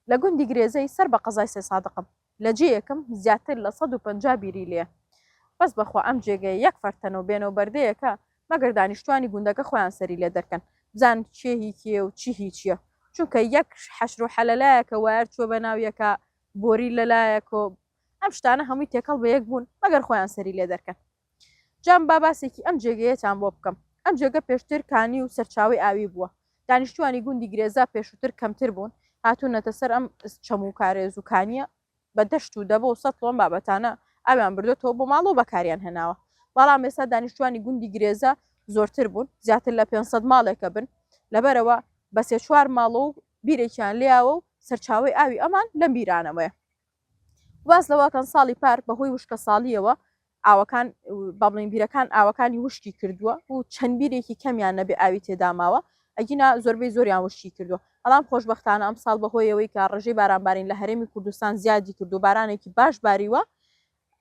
لە گوندی گرێزەی سەر بە قەزای سێ سادقم لە جێیەکەم زیاتر لە 150 بیری لێ بەس بەخوا ئەم جێگەی یەک فەرتەنەوە بێنەوە بەردەیەکە مەگەر دانیشتوانی گوندەکە خۆیان سەری لێ دەرکەن بزان چێ هیچیە و چی هیچیە چونکە یەک حەشر و حەلەلایەکە وایەر چوە بە ناویەکە بۆری لەلایەکۆ ئەم شتانە هەمووی تێکەڵ بە یەک بوون مەگەر خۆیان سەری لێ دەرکەن جام باباسێکی ئەم جێگەیەتان بۆ بکەم ئەم جێگە پێشتر کانی و سەرچاوی ئاوی بووە دانیشتوانی گوندی گرێزا پێشووتر کەمتر بوون هاتوونەتە سەر ئەم چەموو کارێز و کانیە بە دەشت و دەبە و سەد لۆم بابەتانە ئاویان بردوێتەوە بۆ ماڵ و بەکاریان هێناوە بەڵام ئێستا دانیشتوانی گوندی گرێزە زۆرتر بوون زیاتر لە 500 ماڵێکە بن لەبەرەوە بە سێ چوار ماڵە و بیرێکیان لێیاوە و سەرچاوی ئاوی ئەمان لەم بیرانەوەیە واز لەواکەن ساڵی پار بەهۆی وشکە ساڵیەوە ئاوەکان بابڵین بیرەکان ئاوەکانی وشکی کردووە و چەند بیرێکی کەمیان نەبێ ئاوی تێداماوە ئەگینا زۆربەی زۆریان وشکی کردووە بەڵام خۆشبەختانە ئەم ساڵ بەهۆیەوەی کە ڕژەی بارانبارین لە هەرێمی کوردستان زیادی کردو بارانێکی باش باریوە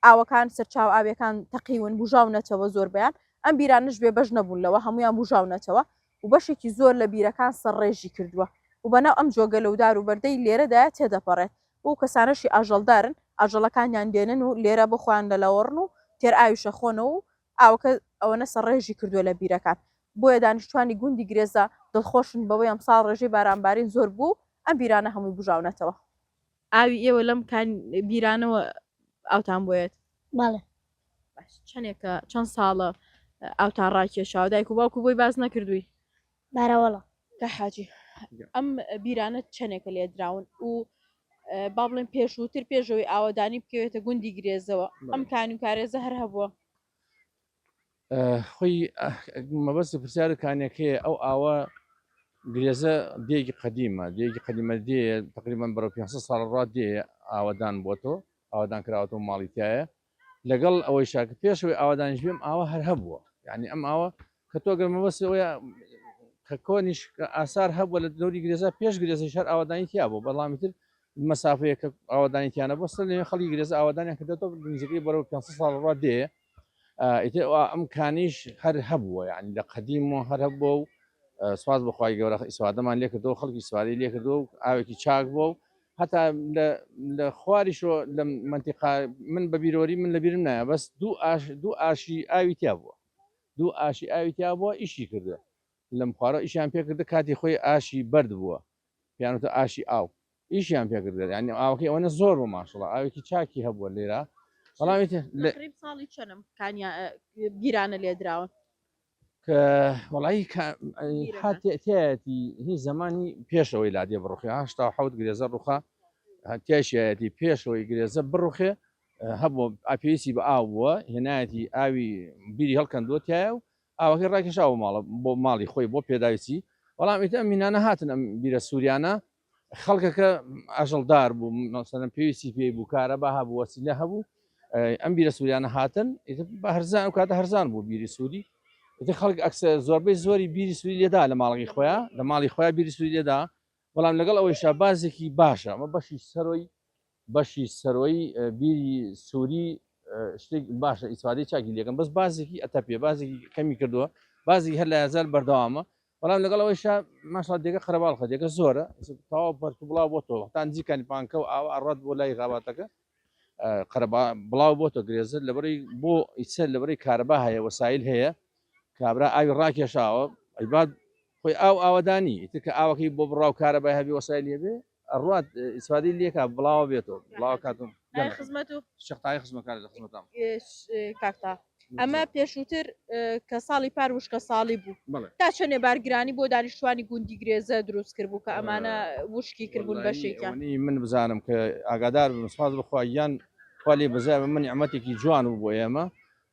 ئاوەکان سەرچاو ئاویەکان تەقیون بژاونەتەوە زۆر بەیان ئەم بیرانش بێ بەش نەبوون لەوە هەمویان بژاونەتەوە و بەشێکی زۆر لە بیرەکان سەرڕێژی کردووە و بەناو ئەم جۆگە لەودار و بەردەی لێرەدا تێدەپەڕێت و کەسانەشی ئاژەڵدارن ئاژەڵەکانیان دێنن و لێرە بخوان لەلەوەڕن و تێر ئاویشە خۆنەوە و ئاوەکە ئەوەنە سەرڕێژی کردووە لە بیرەکان بۆیە دانیشتوانی گوندی گرێزە دڵخۆشن بەوەی ئەم ساڵ ڕێژەی بارانبارین زۆر بوو ئەم بیرانە هەمووی بژاونەتەوە ئاوی ئێوە لەم بیرانەوە ئاوتان بۆیێت بەڵێ چەندێکە چەند ساڵە ئاوتان ڕاکێشاوە دایک و باوکو بۆی باز نەکردووی بارەوەڵە کە حاجی ئەم بیرانە چەندێکە لێدراون و با بڵێن پێشووتر پێشەوەی ئاوەدانی بکەوێتە گوندی گرێزەوە ئەم کانی و کارێزە هەر هەبووە خۆی مەبەستی پرسیارە کانێکەیە ئەو ئاوە گرێزە دێکی قەدیمە دێکی قەدیمە دێ تقریبان بەرەو 500 ساڵ ڕات دێ ئاوەدان بۆتەوە ئاوەدان کراوەتەوە ماڵیتایە لەگەڵ ئەوەی شاکە پێشەوەی ئاوادانیش بێم ئاوە هەر هەبووە یعنی ئەم ئاوە کە تۆ گەمەبەستەوەی کە کۆنیش ئاسار هەبووە لە دەوری گرێزە پێش گرێزە شەر ئاوادانی تیا بوو بەڵامی تر مەسافەیە کە ئاوادانیتیانە بەستە لێ خەڵی گرێزە ئاوادانیان کردێتەوە نزیکەی بەرەو 500 ساڵ ڕات دێ ئەم کانیش هەر هەبووە یعنی لە قەدیم و هەر هەبووە و سواز بەخوای گەورە ئیسوادەمان لێ کردەوە خەڵکی سواری لێ کردەوە و ئاوێکی چاک بووە و هەتا لە خواریشەوە لە منتیقا من بە بیرۆری من لە بیرم نایە بەس دوو ئاشی ئاوی تیا بووە دوو ئاشی ئاوی تیا بووە ئیشی کردە لەم خوارە ئیشیان پێکردە کاتی خۆی ئاشی بەرد بووە پیانەتە ئاشی ئاو ئیشیان پێکردە ینی ئاوەکەی ئەوەنە زۆر بۆ ماشڵە ئاوێکی چاکی هەبووە لێرە بەڵامی ساڵی چەنم بیرانە لێدراون کە وڵایی تایەتی هیچ زمانی پێشەوەی لادێ بڕوخی هشتا حوت گرێزە ڕوخە تیاشایەتی پێشەوەی گرێزە بڕوخێ هەبوو ئاپیسی بە ئاو بووە هێنایەتی ئاوی بیری هەڵکەندوتیایە و ئاوەکەی ڕاکێشاوە ماڵە بۆ ماڵی خۆی بۆ پێداویستی بەڵام ئیتە مینانە هاتن ئەم بیرە سووریانە خەڵکەکە ئاژەڵدار بوو مەسەلەن پێویستی پێی بوو کارە بە هەبوو وەسیلە هەبوو ئەم بیرە سووریانە هاتن بە هەرزان و کاتە هەرزان بوو بیری سووری خەڵک ئەکسە زۆربەی زۆری بیری سووری لێدا لە ماڵی خۆیان لە ماڵی خۆیان بیری سووری لێدا بەڵام لەگەڵ ئەوەی شابازێکی باشە ئەمە بەشی سەرۆی بیری سووری شتێک باشە ئیسوادی چاکی لێکم بەس بازێکی ئەتەپێ بازێکی کەمی کردووە بازی هەر لە یازار بەردەوامە بەڵام لەگەڵ ئەوەی ماشڵ دێگە خەرەباڵخە دێگە زۆرە تاوا بەرت بڵاو بۆ تۆ تان جیکانی پانکە و ئاوا ئەڕات بۆ لای غاباتەکە بڵاو بۆ تۆ گرێزر لەبەرەی بۆ ئیسەر لەبەرەی کارەبا هەیە وەسایل هەیە کابرا ئاوی ڕاکێشاوە ئەیباد خۆی ئاوەدانی تکە ئاوەکەی بۆ بڕاو کارە بە هەبی وەسایل هەبێ ئەڕات ئیسفادی لێکا بڵاوە بێتەوە بڵاو کاتم خزمەت و شەختای خزمەکان لە خزمەتام کاکتا ئەمە پێشووتر کە ساڵی پار وشکە ساڵی بوو تا چەندێ بارگرانی بۆ دانیشتوانی گوندی گرێزە دروست کرد بوو کە ئەمانە وشکی کردبوون بەشێکیان من بزانم کە ئاگادار بمسپاس بخوایان خالی بەزای من نیعمەتێکی جوان بوو بۆ ئێمە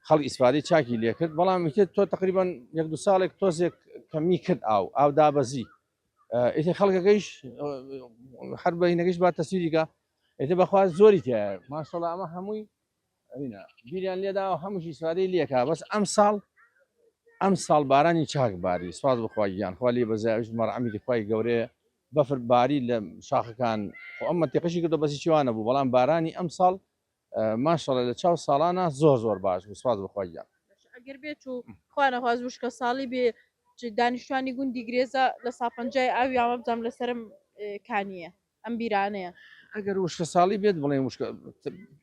خەڵک ئیسفادی چاکی لێ کرد بەڵام تۆ تقریبان 1-2 ساڵێک تۆزێک کەمی کرد ئاو دابەزی ئیتر خەڵکەکەیش هەر بەینەکەیش با تەسویریکە ئێتە بەخوا زۆری تایە ماشەڵڵا ئەمە هەمووی بیریان لێدا و هەمووشی ئیسفادەی لێکا بەس ئەم ساڵ بارانی چاک باری سواز بخواییان خالی بەزایش مەڕعەمی خوای گەورەیە بەفر باری لە شاخەکان ئەمە تێقەشی کردو بەسی چوانە بوو بەڵام بارانی ئەم ساڵ ماشەڵە لە چاو ساڵانە زۆر باش بوو سواز بخواییان ئەگەر بێت و خوانەخواز وشکە ساڵی بێ دانیشتوانی گوندی گرێزە لە ساپەنجای ئاوی ئامە بزانام لەسرم کانیە ئەم بیرانەیە ئەگەر وشکە ساڵی بێت بڵێ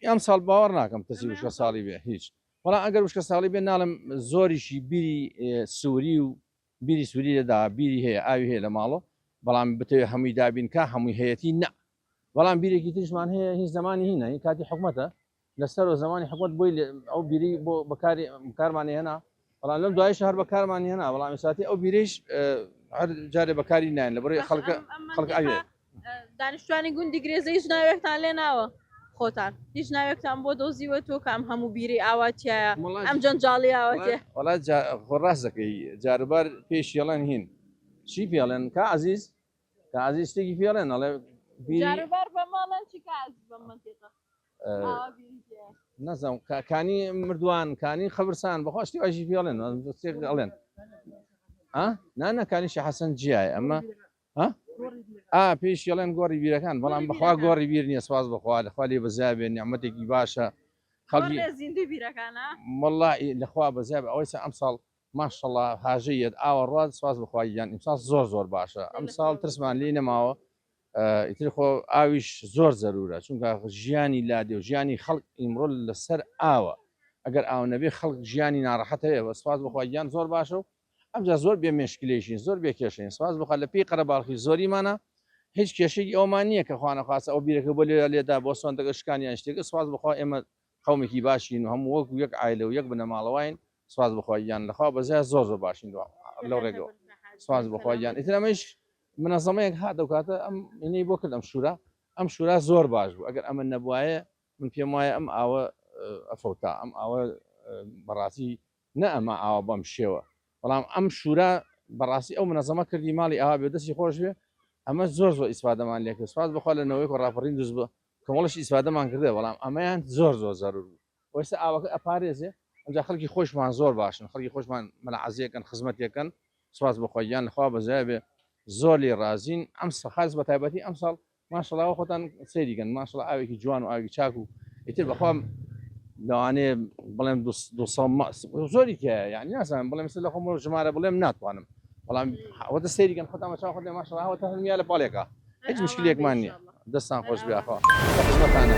ئەم ساڵ باوەڕ ناکەم تەسی وشکە ساڵی بێ هیچ بەڵام ئەگەر وشکە ساڵی بێ ناڵم زۆریشی بیری سووری و بیری سووری لەدا بیری هەیە ئاوی هەیە لە ماڵۆ بەڵام بتەوێ هەمووی دابینکە هەمووی هەیەی نە بەڵام بیرێکی تریشمان هەیە هیچ زمانی هینە هی کاتی حکومەتە لەسەر و زمانی حکومت بۆی ئەو بیری بۆ بەکارمانی هێنا بەڵام لەم دوایش هەر بەکارمانی هێنا بەڵام ساتی ئەو بیرش هەر جارێ بەکاری نایەن لە بەڕێ خەڵک ئەوێ دانیشتوانی گوندی گرێزە هیچ ناوێکتان لێ ناوە خۆتان هیچ ناوێکتان بۆ دۆزیوە تۆ کام هەموو بیری ئاواتیایە ئەم جەنجاڵی ئاواتێ وڵات خۆڕاست دەکەی جاربار پێش یێڵێن هین چی پێڵێن کا عزیز کا عزیز شتێکی پێڵێن ئەڵێ جاربار بە ماڵەن چی کاز بە منتیقە نەزانم کانی مردووان کانی خەبرسان بەخوا شتی واشی پێڵێن ئەڵێن نانەکانیشی حەسەن جیایە ئەمە پێش یڵێن گۆڕی بیرەکان بەڵام بەخوا گۆڕی بیر نییە سواز بخوا لەخوا لێ بەزیابێ نیعمەتێکی باشە خەڵکی وەڵڵی لەخوا بەزیاب ئەوەی ئەم ساڵ ماشەڵڵا هاژەیەت ئاوە ڕات سواز بخواییان ئیمساڵ زۆر باشە ئەم ساڵ ترسمان لێ نەماوە ئیتر خۆ ئاویش زۆر زەرورە چونکە ژیانی لادێ و ژیانی خەڵک ئیمڕۆ لەسەر ئاوە ئەگەر ئاو نەبێ خەڵک ژیانی ناڕەحەتەیە بە سواز بخواییان زۆر باشە و ئەمجا زۆر بێ مشکلێشین زۆر بێ کێشین سواز بخوا لە پێی قەرەباڵخی زۆریمانە هیچ کێشەی ئەومان نییە کە خوانەخواستە ئەو بیرەکە بۆ لێ لێدا بۆ سۆندەگە شکانیان شتێکە سواز بخوا ئێمە قەومێکی باشین و هەموو وەکو یەک عایلە و یەک بنەماڵەوەین سواز بخواییان لەخوا بەزای زۆر باشین لەو ڕێگەوە سواز بخواییان ئیتر ئەمەش منەظەمەیەک هاتە و کاتە ئەم ئینەی بۆ کرد ئەم شورا زۆر باش بوو ئەگەر ئەمە نەبوایە من پێم وایە ئەم ئاوە ئەفەوتا ئەم ئاوە بەڕاستی نە ئەمە ئاوە بەم شێوە بەڵام ئەم شورا بەڕاستی ئەو منەظەمە کردی ماڵی ئاوا بێ دەستی خۆش بێ ئەمە زۆر ئیسفادەمان لێ کرد سواز بخوا لەنەوەی ڕاپەڕین دروست بە کۆمەڵش ئیسفادەمان کردێ بەڵام ئەمەیان زۆر زەرور بوو وەستا ئاوەکە ئەپارێزێ ئەمجا خەڵکی خۆشمان زۆر باشن خەڵکی خۆشمان مەلعەزیەکەن خزمەتیەکەن سواز بخواییان لەخوا بەزای بێ زۆر لێ رازین ئەم سەخاز بە تایبەتی ئەم ساڵ ماشەڵڵا خۆتان سەیریکەن ماشەڵڵا ئاوێکی جوان و ئاوی چاک و ئیتر بەخوا لەوانەیە بڵێم زۆری تایە یعنی نازانم بڵێم لە خۆم ژمارە بڵێم ناتوانم بەڵام وەتە سەیریکەن خۆتان بەچاو خۆتێ ماشەڵڵا هەوەتە هەرمیا لە پاڵێکە هیچ مشکلێکمان نییە دەستان خۆش بێ خوا خزمەتانە